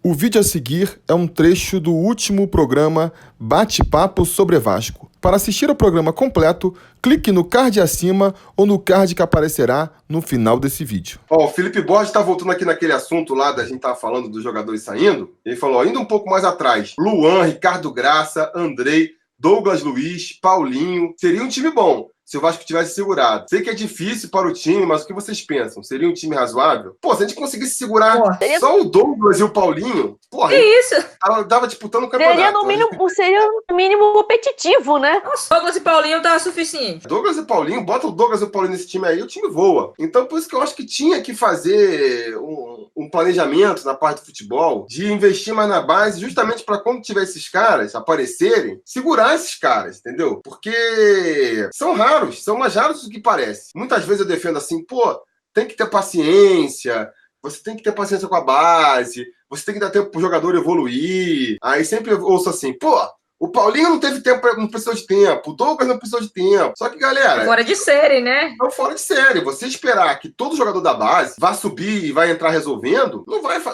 O vídeo a seguir é um trecho do último programa Bate-Papo sobre Vasco. Para assistir ao programa completo, clique no card acima ou no card que aparecerá no final desse vídeo. Ó, o Felipe Borges está voltando aqui naquele assunto lá da gente tava falando dos jogadores saindo. Ele falou, ainda um pouco mais atrás, Luan, Ricardo Graça, Andrei, Douglas Luiz, Paulinho. Seria um time bom se o Vasco tivesse segurado. Sei que é difícil para o time, mas o que vocês pensam? Seria um time razoável? Pô, se a gente conseguisse segurar só o Douglas e o Paulinho, porra, que isso? Tava disputando o campeonato. Seria no mínimo competitivo, né? Nossa, Douglas e Paulinho tava suficiente. Douglas e Paulinho, bota o Douglas e o Paulinho nesse time aí, o time voa. Então, por isso que eu acho que tinha que fazer um planejamento na parte do futebol, de investir mais na base, justamente para quando tiver esses caras aparecerem, segurar esses caras, entendeu? Porque são raros. São mais raros do que parece. Muitas vezes eu defendo assim, pô, tem que ter paciência, você tem que ter paciência com a base, você tem que dar tempo pro jogador evoluir. Aí sempre eu ouço assim, pô, o Paulinho não teve tempo, não precisou de tempo, o Douglas não precisou de tempo. Só que, galera... Fora de série, né? Não, fora de série. Você esperar que todo jogador da base vá subir e vai entrar resolvendo,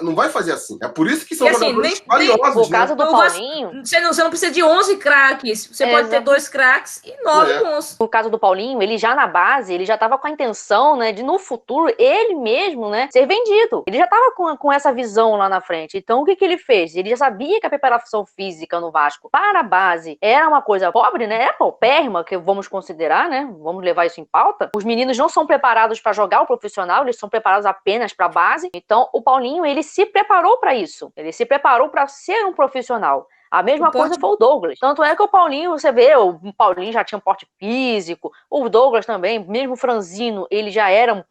não vai fazer assim. É por isso que são jogadores valiosos, no caso do Paulinho... Você não precisa de 11 craques. Você pode ter 2 craques e 9 bons. No caso do Paulinho, ele já na base, ele já estava com a intenção, né, de no futuro, ele mesmo, né, ser vendido. Ele já estava com essa visão lá na frente. Então, o que ele fez? Ele já sabia que a preparação física no Vasco para a base era uma coisa pobre, né? É paupérrima, que vamos considerar, né? Vamos levar isso em pauta. Os meninos não são preparados para jogar o profissional, eles são preparados apenas para a base. Então, o Paulinho, ele se preparou para isso. Ele se preparou para ser um profissional. A mesma coisa foi o Douglas. Tanto é que o Paulinho, você vê, o Paulinho já tinha um porte físico, o Douglas também, mesmo o Franzino, ele já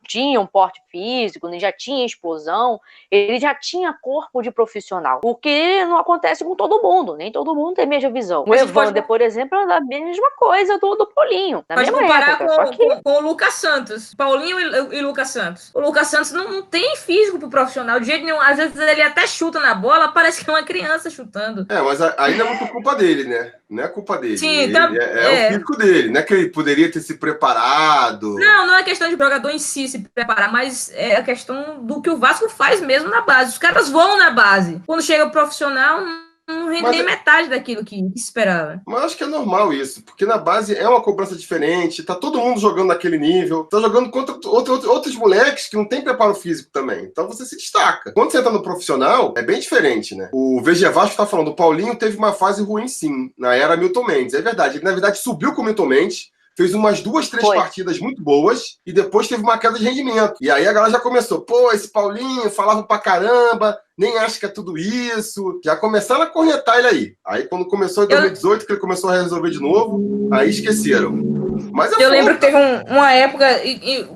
tinha um porte físico, ele já tinha explosão, ele já tinha corpo de profissional. O que não acontece com todo mundo, nem todo mundo tem a mesma visão. O Evander, por exemplo, é a mesma coisa do Paulinho. Pode comparar com o Lucas Santos. Paulinho e Lucas Santos. O Lucas Santos não tem físico pro profissional, de jeito nenhum. Às vezes ele até chuta na bola, parece que é uma criança chutando. Mas ainda é muito culpa dele, né? Não é culpa dele. Sim, é o físico dele. Não é que ele poderia ter se preparado. Não é questão de jogador em si se preparar, mas é a questão do que o Vasco faz mesmo na base. Os caras vão na base. Quando chega o profissional, não rende nem metade daquilo que se esperava. Mas acho que é normal isso, porque na base é uma cobrança diferente, tá todo mundo jogando naquele nível, tá jogando contra outros moleques que não tem preparo físico também. Então você se destaca. Quando você tá no profissional, é bem diferente, né? O VG Vasco tá falando, o Paulinho teve uma fase ruim sim, na era Milton Mendes. É verdade, ele na verdade subiu com o Milton Mendes, fez umas 2, 3 partidas muito boas e depois teve uma queda de rendimento. E aí a galera já começou, pô, esse Paulinho falava pra caramba, nem acho que é tudo isso. Já começaram a cornetar ele aí. Aí quando começou em 2018, que ele começou a resolver de novo, aí esqueceram. Mas eu lembro que teve uma época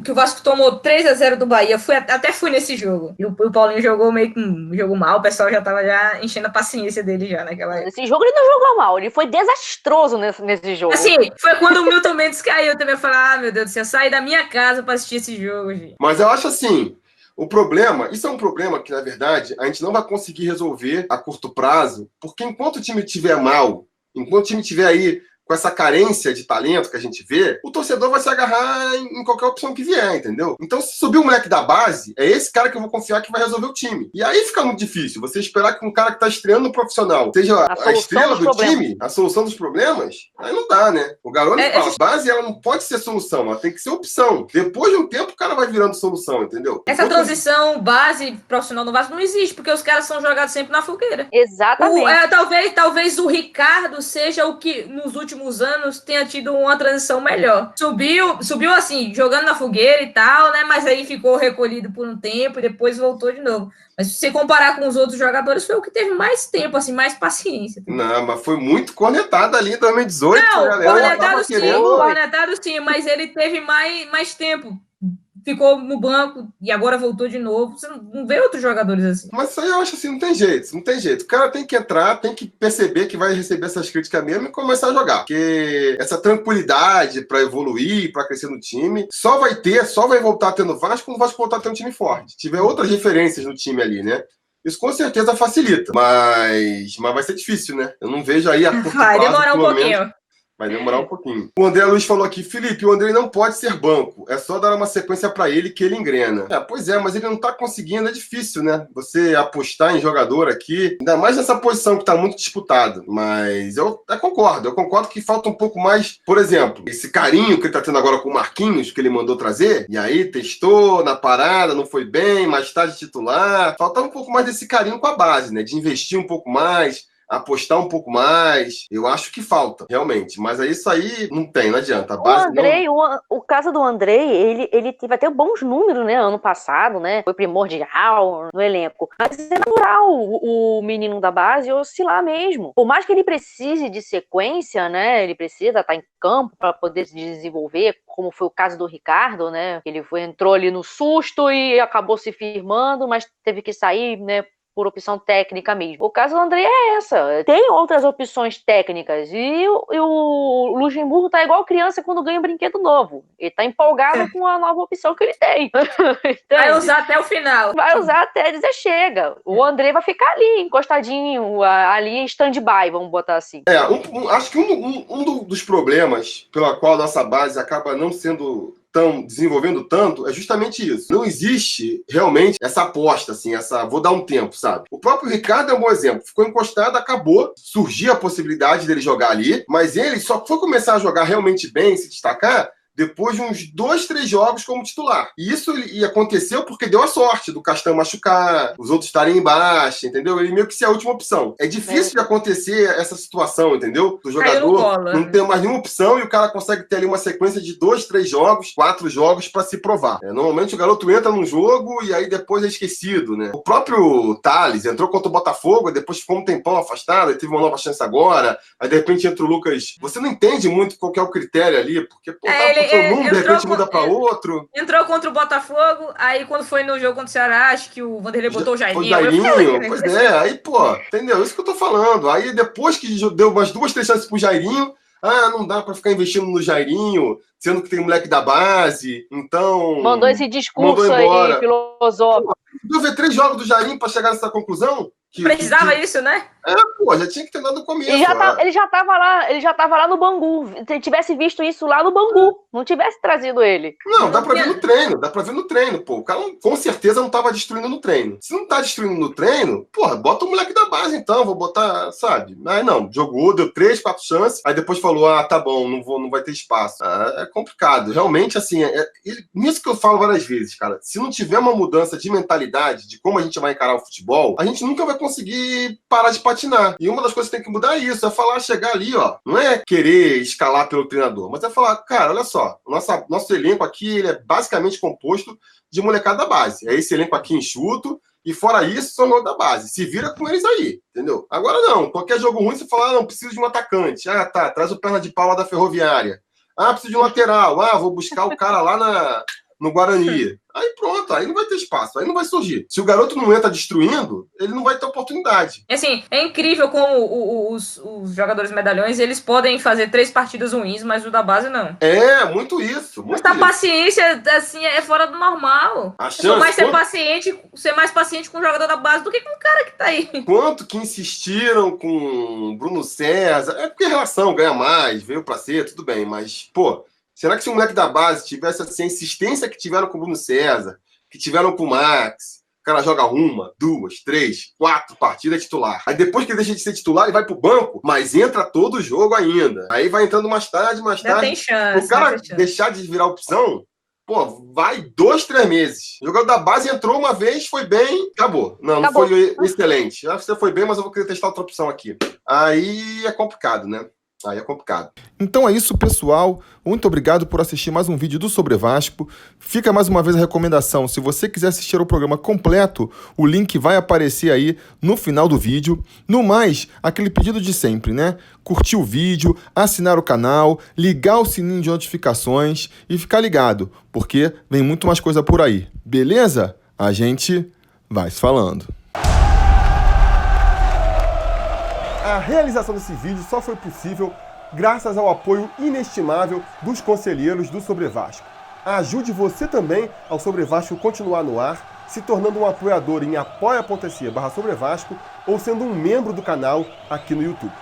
que o Vasco tomou 3-0 do Bahia. Até fui nesse jogo. E o Paulinho jogou meio que jogou mal. O pessoal já tava enchendo a paciência dele já naquela época. Esse jogo ele não jogou mal. Ele foi desastroso nesse jogo. Assim, foi quando o Milton Mendes caiu. Eu também falei, meu Deus do céu, saí da minha casa pra assistir esse jogo, gente. Mas eu acho assim... O problema, isso é um problema que, na verdade, a gente não vai conseguir resolver a curto prazo, porque enquanto o time estiver mal, enquanto o time estiver aí com essa carência de talento que a gente vê, o torcedor vai se agarrar em qualquer opção que vier, entendeu? Então, se subir o moleque da base, é esse cara que eu vou confiar que vai resolver o time. E aí fica muito difícil, você esperar que um cara que tá estreando no profissional seja a estrela do time, a solução dos problemas, aí não dá, né? O Garone fala, base ela não pode ser solução, ela tem que ser opção. Depois de um tempo, o cara vai virando solução, entendeu? Essa transição base profissional no Vasco não existe, porque os caras são jogados sempre na fogueira. Exatamente. Talvez o Ricardo seja o que, nos últimos anos, tenha tido uma transição melhor. Subiu assim, jogando na fogueira e tal, né? Mas aí ficou recolhido por um tempo e depois voltou de novo. Mas se você comparar com os outros jogadores, foi o que teve mais tempo, assim, mais paciência. Não, mas foi muito cornetado ali em 2018. Não, cornetado sim, mas ele teve mais tempo. Ficou no banco e agora voltou de novo. Você não vê outros jogadores assim. Mas isso aí eu acho assim, não tem jeito. O cara tem que entrar, tem que perceber que vai receber essas críticas mesmo e começar a jogar. Porque essa tranquilidade pra evoluir, pra crescer no time, só vai voltar tendo Vasco quando o Vasco voltar a ter um time forte. Se tiver outras referências no time ali, né? Isso com certeza facilita. Mas vai ser difícil, né? Eu não vejo aí a curto prazo, vai demorar um pouquinho. Vai demorar um pouquinho. O André Luiz falou aqui, Felipe, o André não pode ser banco. É só dar uma sequência pra ele que ele engrena. Pois é, mas ele não tá conseguindo, é difícil, né? Você apostar em jogador aqui, ainda mais nessa posição que tá muito disputada. Mas eu concordo que falta um pouco mais, por exemplo, esse carinho que ele tá tendo agora com o Marquinhos, que ele mandou trazer, e aí testou na parada, não foi bem, mais tarde titular. Falta um pouco mais desse carinho com a base, né? De investir um pouco mais, apostar um pouco mais, eu acho que falta, realmente. Mas isso aí não adianta. A base o caso do Andrei, ele teve até bons números, né, ano passado, né, foi primordial no elenco. Mas é natural o menino da base oscilar mesmo. Por mais que ele precise de sequência, né, ele precisa estar em campo para poder se desenvolver, como foi o caso do Ricardo, né, ele entrou ali no susto e acabou se firmando, mas teve que sair, né, por opção técnica mesmo. O caso do André é essa. Tem outras opções técnicas. E o Luxemburgo tá igual criança quando ganha um brinquedo novo. Ele tá empolgado com a nova opção que ele tem. Vai usar até o final. Vai usar até dizer chega. O André vai ficar ali, encostadinho, ali em stand-by, vamos botar assim. Acho que um dos problemas pela qual a nossa base acaba não sendo desenvolvendo tanto, é justamente isso. Não existe realmente essa aposta, assim, vou dar um tempo, sabe? O próprio Ricardo é um bom exemplo. Ficou encostado, acabou, surgiu a possibilidade dele jogar ali, mas ele só foi começar a jogar realmente bem, se destacar, depois de uns 2, 3 jogos como titular. E isso aconteceu porque deu a sorte do Castan machucar, os outros estarem embaixo, entendeu? Ele meio que ser a última opção. É difícil de acontecer essa situação, entendeu? Do jogador não ter mais nenhuma opção e o cara consegue ter ali uma sequência de 2, 3 jogos, 4 jogos para se provar. Normalmente o garoto entra num jogo e aí depois é esquecido, né? O próprio Thales entrou contra o Botafogo, depois ficou um tempão afastado, ele teve uma nova chance agora, aí de repente entra o Lucas. Você não entende muito qual que é o critério ali, porque, pô, de repente muda para outro. Entrou contra o Botafogo, aí quando foi no jogo contra o Ceará, acho que o Vanderlei botou o Jairinho. Pois é, aí, pô, entendeu? Isso que eu tô falando. Aí depois que deu umas 2, 3 chances pro Jairinho, não dá pra ficar investindo no Jairinho, sendo que tem moleque da base, então... Mandou esse discurso aí, filosófico. Deu ver 3 jogos do Jairinho pra chegar nessa conclusão? Precisava isso, né? Já tinha que ter dado no começo. Ele já tava lá no Bangu. Se tivesse visto isso lá no Bangu, não tivesse trazido ele. Não, dá pra ver no treino, pô. O cara com certeza não tava destruindo no treino. Se não tá destruindo no treino, porra, bota o moleque da base então, vou botar, sabe? Aí não, jogou, deu 3, 4 chances, aí depois falou, tá bom, não vai ter espaço. É complicado. Realmente, assim, nisso que eu falo várias vezes, cara, se não tiver uma mudança de mentalidade, de como a gente vai encarar o futebol, a gente nunca vai conseguir parar de patinar. E uma das coisas que tem que mudar é isso, chegar ali, não é querer escalar pelo treinador, mas é falar, cara, olha só, nosso elenco aqui, ele é basicamente composto de molecada da base. É esse elenco aqui enxuto, e fora isso, são da base. Se vira com eles aí, entendeu? Agora não, qualquer jogo ruim, você fala, não, preciso de um atacante. Tá, traz o perna de pau lá da Ferroviária. Preciso de um lateral. Vou buscar o cara lá no Guarani. Aí pronto, aí não vai ter espaço, aí não vai surgir. Se o garoto não entra destruindo, ele não vai ter oportunidade. Assim, é incrível como os jogadores medalhões, eles podem fazer 3 partidas ruins, mas o da base não. Muito isso. Essa paciência, assim, é fora do normal. Ser mais paciente com o jogador da base do que com o cara que tá aí. Quanto que insistiram com Bruno César? É porque a relação ganha mais, veio pra ser, tudo bem, mas, pô, será que se o moleque da base tivesse assim, a insistência que tiveram com o Bruno César, que tiveram com o Max, o cara joga 1, 2, 3, 4 partidas titular. Aí depois que ele deixa de ser titular, ele vai pro banco, mas entra todo o jogo ainda. Aí vai entrando mais tarde. Tem chance. O cara deixar de virar opção, pô, vai 2, 3 meses. O jogador da base entrou uma vez, foi bem, acabou. Não foi excelente. Você foi bem, mas eu vou querer testar outra opção aqui. Aí é complicado, né? Aí é complicado. Então é isso, pessoal. Muito obrigado por assistir mais um vídeo do Sobre Vasco. Fica mais uma vez a recomendação. Se você quiser assistir o programa completo, o link vai aparecer aí no final do vídeo. No mais, aquele pedido de sempre, né? Curtir o vídeo, assinar o canal, ligar o sininho de notificações e ficar ligado, porque vem muito mais coisa por aí. Beleza? A gente vai se falando. A realização desse vídeo só foi possível graças ao apoio inestimável dos conselheiros do Sobre Vasco. Ajude você também ao Sobre Vasco continuar no ar, se tornando um apoiador em apoia.se/Sobre Vasco ou sendo um membro do canal aqui no YouTube.